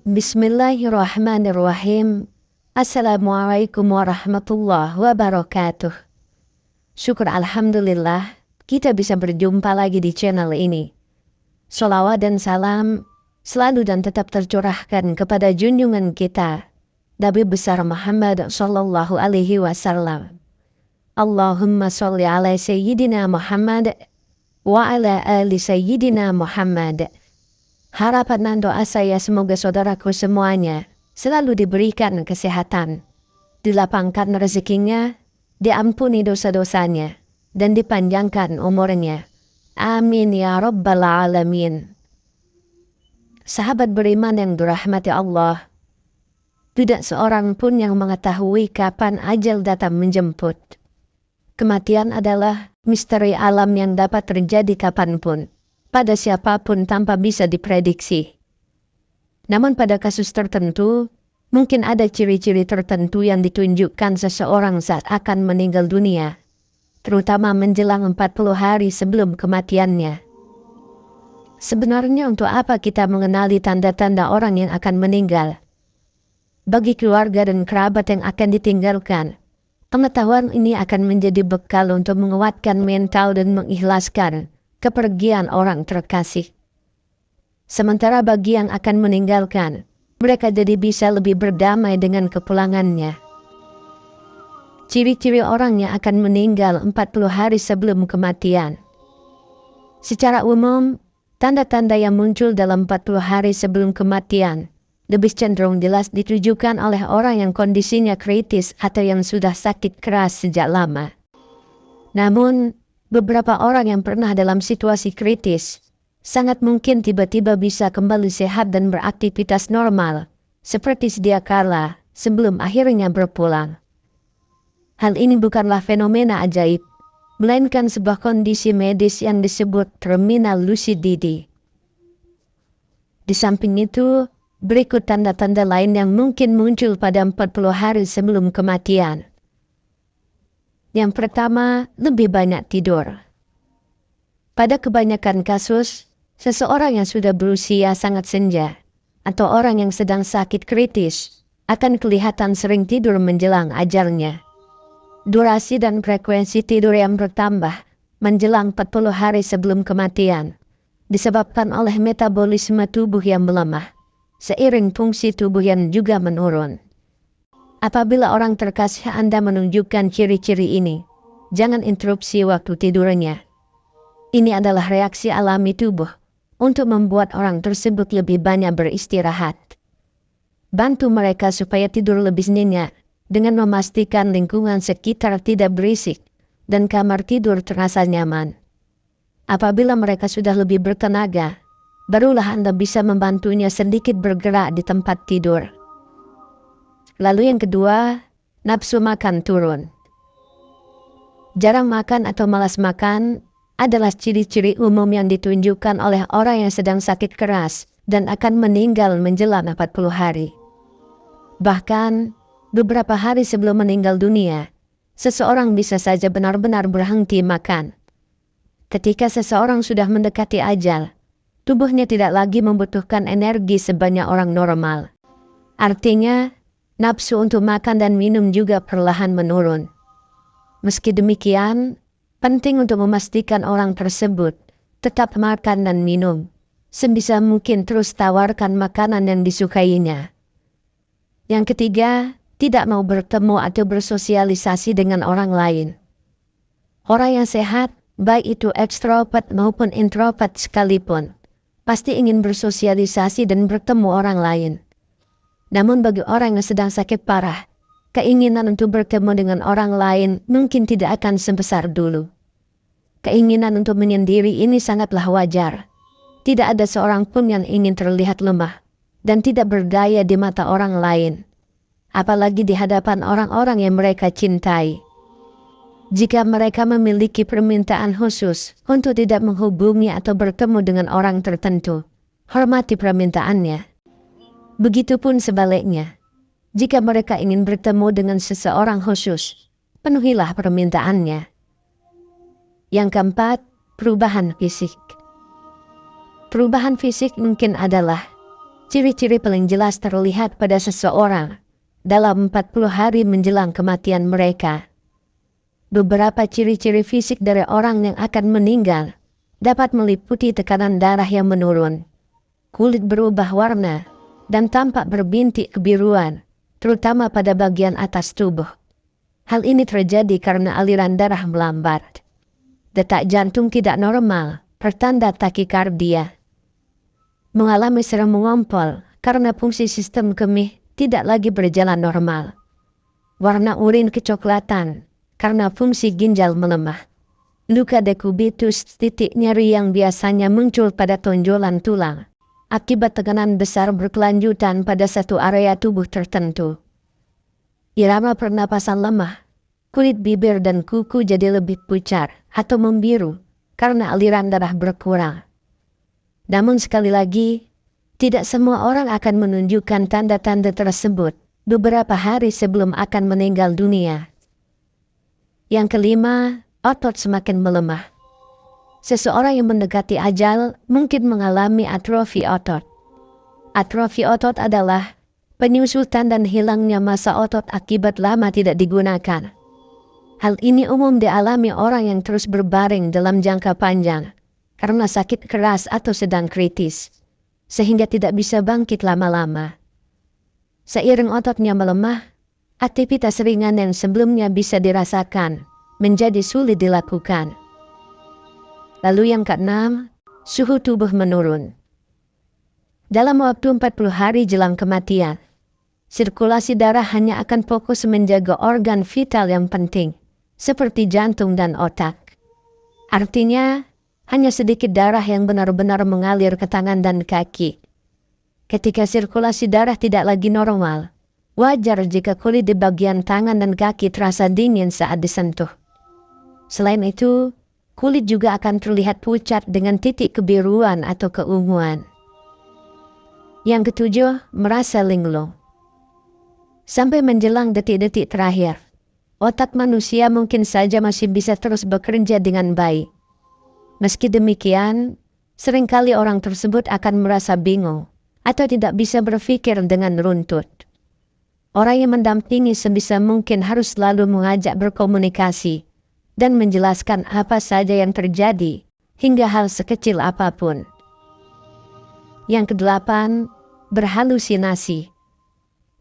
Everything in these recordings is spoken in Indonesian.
Bismillahirrahmanirrahim. Assalamualaikum warahmatullahi wabarakatuh. Syukur alhamdulillah kita bisa berjumpa lagi di channel ini. Sholawat dan salam selalu dan tetap tercurahkan kepada junjungan kita Nabi besar Muhammad sallallahu alaihi wasallam. Allahumma sholli ala sayyidina Muhammad wa ala ali sayyidina Muhammad. Harapan dan doa saya semoga saudaraku semuanya selalu diberikan kesehatan, dilapangkan rezekinya, diampuni dosa-dosanya, dan dipanjangkan umurnya. Amin ya rabbal alamin. Sahabat beriman yang dirahmati Allah, tidak seorang pun yang mengetahui kapan ajal datang menjemput. Kematian adalah misteri alam yang dapat terjadi kapanpun, pada siapapun tanpa bisa diprediksi. Namun pada kasus tertentu, mungkin ada ciri-ciri tertentu yang ditunjukkan seseorang saat akan meninggal dunia, terutama menjelang 40 hari sebelum kematiannya. Sebenarnya untuk apa kita mengenali tanda-tanda orang yang akan meninggal? Bagi keluarga dan kerabat yang akan ditinggalkan, pengetahuan ini akan menjadi bekal untuk menguatkan mental dan mengikhlaskan kepergian orang terkasih. Sementara bagi yang akan meninggalkan, mereka jadi bisa lebih berdamai dengan kepulangannya. Ciri-ciri orang yang akan meninggal 40 hari sebelum kematian. Secara umum, tanda-tanda yang muncul dalam 40 hari sebelum kematian lebih cenderung jelas ditujukan oleh orang yang kondisinya kritis atau yang sudah sakit keras sejak lama. Namun, beberapa orang yang pernah dalam situasi kritis sangat mungkin tiba-tiba bisa kembali sehat dan beraktivitas normal seperti sedia kala sebelum akhirnya berpulang. Hal ini bukanlah fenomena ajaib, melainkan sebuah kondisi medis yang disebut terminal lucidity. Di samping itu, berikut tanda-tanda lain yang mungkin muncul pada 40 hari sebelum kematian. Yang pertama, lebih banyak tidur. Pada kebanyakan kasus, seseorang yang sudah berusia sangat senja atau orang yang sedang sakit kritis akan kelihatan sering tidur menjelang ajalnya. Durasi dan frekuensi tidur yang bertambah menjelang 40 hari sebelum kematian disebabkan oleh metabolisme tubuh yang melemah, seiring fungsi tubuh yang juga menurun. Apabila orang terkasih Anda menunjukkan ciri-ciri ini, jangan interupsi waktu tidurnya. Ini adalah reaksi alami tubuh untuk membuat orang tersebut lebih banyak beristirahat. Bantu mereka supaya tidur lebih nyenyak dengan memastikan lingkungan sekitar tidak berisik dan kamar tidur terasa nyaman. Apabila mereka sudah lebih bertenaga, barulah Anda bisa membantunya sedikit bergerak di tempat tidur. Lalu yang kedua, nafsu makan turun. Jarang makan atau malas makan adalah ciri-ciri umum yang ditunjukkan oleh orang yang sedang sakit keras dan akan meninggal menjelang 40 hari. Bahkan, beberapa hari sebelum meninggal dunia, seseorang bisa saja benar-benar berhenti makan. Ketika seseorang sudah mendekati ajal, tubuhnya tidak lagi membutuhkan energi sebanyak orang normal. Artinya, nafsu untuk makan dan minum juga perlahan menurun. Meski demikian, penting untuk memastikan orang tersebut tetap makan dan minum. Sebisa mungkin terus tawarkan makanan yang disukainya. Yang ketiga, tidak mau bertemu atau bersosialisasi dengan orang lain. Orang yang sehat, baik itu ekstrovert maupun introvert sekalipun, pasti ingin bersosialisasi dan bertemu orang lain. Namun bagi orang yang sedang sakit parah, keinginan untuk bertemu dengan orang lain mungkin tidak akan sebesar dulu. Keinginan untuk menyendiri ini sangatlah wajar. Tidak ada seorang pun yang ingin terlihat lemah dan tidak berdaya di mata orang lain, apalagi di hadapan orang-orang yang mereka cintai. Jika mereka memiliki permintaan khusus untuk tidak menghubungi atau bertemu dengan orang tertentu, hormati permintaannya. Begitupun sebaliknya, jika mereka ingin bertemu dengan seseorang khusus, penuhilah permintaannya. Yang keempat, perubahan fisik. Perubahan fisik mungkin adalah ciri-ciri paling jelas terlihat pada seseorang dalam 40 hari menjelang kematian mereka. Beberapa ciri-ciri fisik dari orang yang akan meninggal dapat meliputi tekanan darah yang menurun, kulit berubah warna, dan tampak berbintik kebiruan, terutama pada bagian atas tubuh. Hal ini terjadi karena aliran darah melambat. Detak jantung tidak normal, pertanda takikardia. Mengalami seram mengompol karena fungsi sistem kemih tidak lagi berjalan normal. Warna urin kecoklatan karena fungsi ginjal melemah. Luka dekubitus, titik nyeri yang biasanya muncul pada tonjolan tulang akibat tekanan besar berkelanjutan pada satu area tubuh tertentu. Irama pernapasan lemah, kulit bibir dan kuku jadi lebih pucat atau membiru karena aliran darah berkurang. Namun sekali lagi, tidak semua orang akan menunjukkan tanda-tanda tersebut beberapa hari sebelum akan meninggal dunia. Yang kelima, otot semakin melemah. Seseorang yang mendekati ajal mungkin mengalami atrofi otot. Atrofi otot adalah penyusutan dan hilangnya massa otot akibat lama tidak digunakan. Hal ini umum dialami orang yang terus berbaring dalam jangka panjang karena sakit keras atau sedang kritis, sehingga tidak bisa bangkit lama-lama. Seiring ototnya melemah, aktivitas ringan yang sebelumnya bisa dirasakan menjadi sulit dilakukan. Lalu yang keenam, suhu tubuh menurun. Dalam waktu 40 hari jelang kematian, sirkulasi darah hanya akan fokus menjaga organ vital yang penting, seperti jantung dan otak. Artinya, hanya sedikit darah yang benar-benar mengalir ke tangan dan kaki. Ketika sirkulasi darah tidak lagi normal, wajar jika kulit di bagian tangan dan kaki terasa dingin saat disentuh. Selain itu, kulit juga akan terlihat pucat dengan titik kebiruan atau keunguan. Yang ketujuh, merasa linglung. Sampai menjelang detik-detik terakhir, otak manusia mungkin saja masih bisa terus bekerja dengan baik. Meski demikian, seringkali orang tersebut akan merasa bingung atau tidak bisa berpikir dengan runtut. Orang yang mendampingi sebisa mungkin harus selalu mengajak berkomunikasi dan menjelaskan apa saja yang terjadi, hingga hal sekecil apapun. Yang kedelapan, berhalusinasi.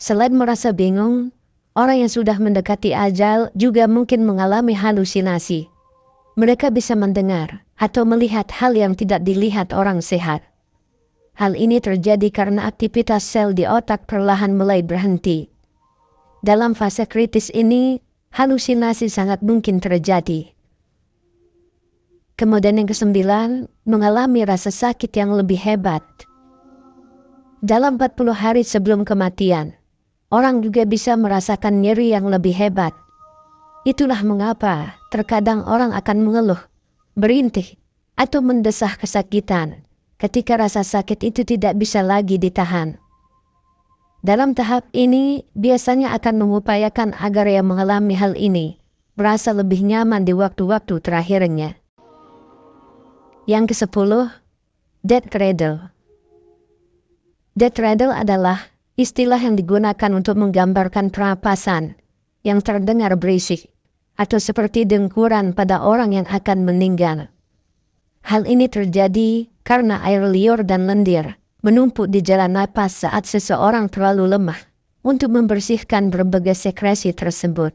Selain merasa bingung, orang yang sudah mendekati ajal juga mungkin mengalami halusinasi. Mereka bisa mendengar atau melihat hal yang tidak dilihat orang sehat. Hal ini terjadi karena aktivitas sel di otak perlahan mulai berhenti. Dalam fase kritis ini, halusinasi sangat mungkin terjadi. Kemudian yang kesembilan, mengalami rasa sakit yang lebih hebat. Dalam 40 hari sebelum kematian, orang juga bisa merasakan nyeri yang lebih hebat. Itulah mengapa terkadang orang akan mengeluh, berintih, atau mendesah kesakitan ketika rasa sakit itu tidak bisa lagi ditahan. Dalam tahap ini, biasanya akan mengupayakan agar yang mengalami hal ini merasa lebih nyaman di waktu-waktu terakhirnya. Yang ke-10, death rattle. Death rattle adalah istilah yang digunakan untuk menggambarkan pernapasan yang terdengar berisik atau seperti dengkuran pada orang yang akan meninggal. Hal ini terjadi karena air liur dan lendir menumpuk di jalan napas saat seseorang terlalu lemah untuk membersihkan berbagai sekresi tersebut.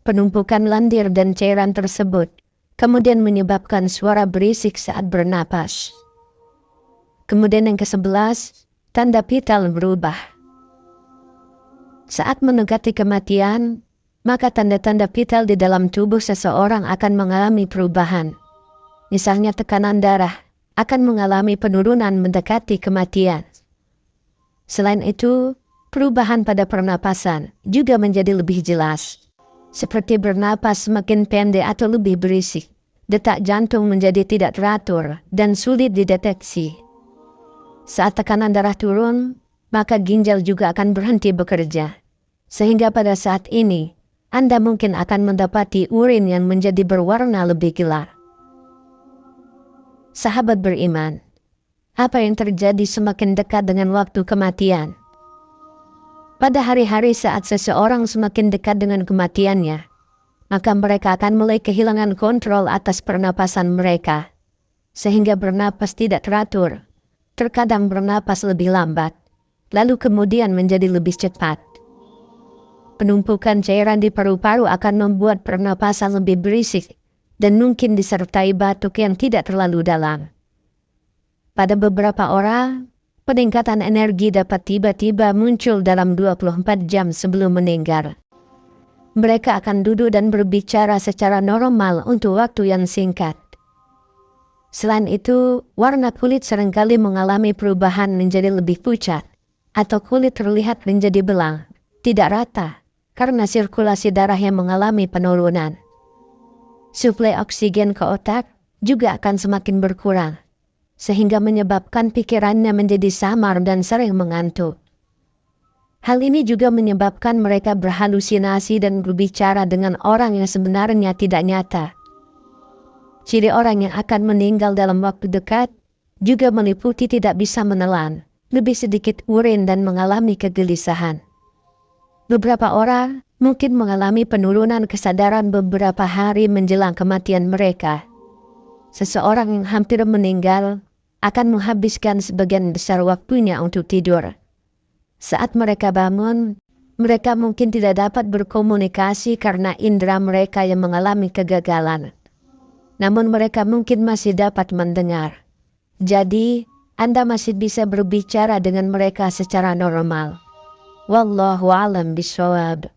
Penumpukan lendir dan cairan tersebut kemudian menyebabkan suara berisik saat bernapas. Kemudian yang ke-11, tanda vital berubah. Saat mendekati kematian, maka tanda-tanda vital di dalam tubuh seseorang akan mengalami perubahan. Misalnya tekanan darah akan mengalami penurunan mendekati kematian. Selain itu, perubahan pada pernapasan juga menjadi lebih jelas. seperti bernapas semakin pendek atau lebih berisik. Detak jantung menjadi tidak teratur dan sulit dideteksi. Saat tekanan darah turun, maka ginjal juga akan berhenti bekerja. Sehingga pada saat ini, Anda mungkin akan mendapati urin yang menjadi berwarna lebih gelap. Sahabat beriman, apa yang terjadi semakin dekat dengan waktu kematian? Pada hari-hari saat seseorang semakin dekat dengan kematiannya, maka mereka akan mulai kehilangan kontrol atas pernapasan mereka, sehingga bernapas tidak teratur, terkadang bernapas lebih lambat, lalu kemudian menjadi lebih cepat. Penumpukan cairan di paru-paru akan membuat pernapasan lebih berisik, dan mungkin disertai batuk yang tidak terlalu dalam. Pada beberapa orang, peningkatan energi dapat tiba-tiba muncul dalam 24 jam sebelum meninggal. Mereka akan duduk dan berbicara secara normal untuk waktu yang singkat. Selain itu, warna kulit seringkali mengalami perubahan menjadi lebih pucat, atau kulit terlihat menjadi belang, tidak rata, karena sirkulasi darah yang mengalami penurunan. Suplai oksigen ke otak juga akan semakin berkurang, sehingga menyebabkan pikirannya menjadi samar dan sering mengantuk. Hal ini juga menyebabkan mereka berhalusinasi dan berbicara dengan orang yang sebenarnya tidak nyata. Ciri orang yang akan meninggal dalam waktu dekat juga meliputi tidak bisa menelan, lebih sedikit urin dan mengalami kegelisahan. Beberapa orang mungkin mengalami penurunan kesadaran beberapa hari menjelang kematian mereka. Seseorang yang hampir meninggal akan menghabiskan sebagian besar waktunya untuk tidur. Saat mereka bangun, mereka mungkin tidak dapat berkomunikasi karena indera mereka yang mengalami kegagalan. Namun mereka mungkin masih dapat mendengar. Jadi, Anda masih bisa berbicara dengan mereka secara normal. Wallahu a'lam bishawab.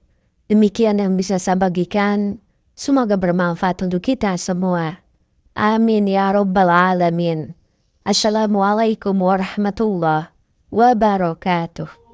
Demikian yang bisa saya bagikan. Semoga bermanfaat untuk kita semua. Amin ya rabbal alamin. Assalamualaikum warahmatullahi wabarakatuh.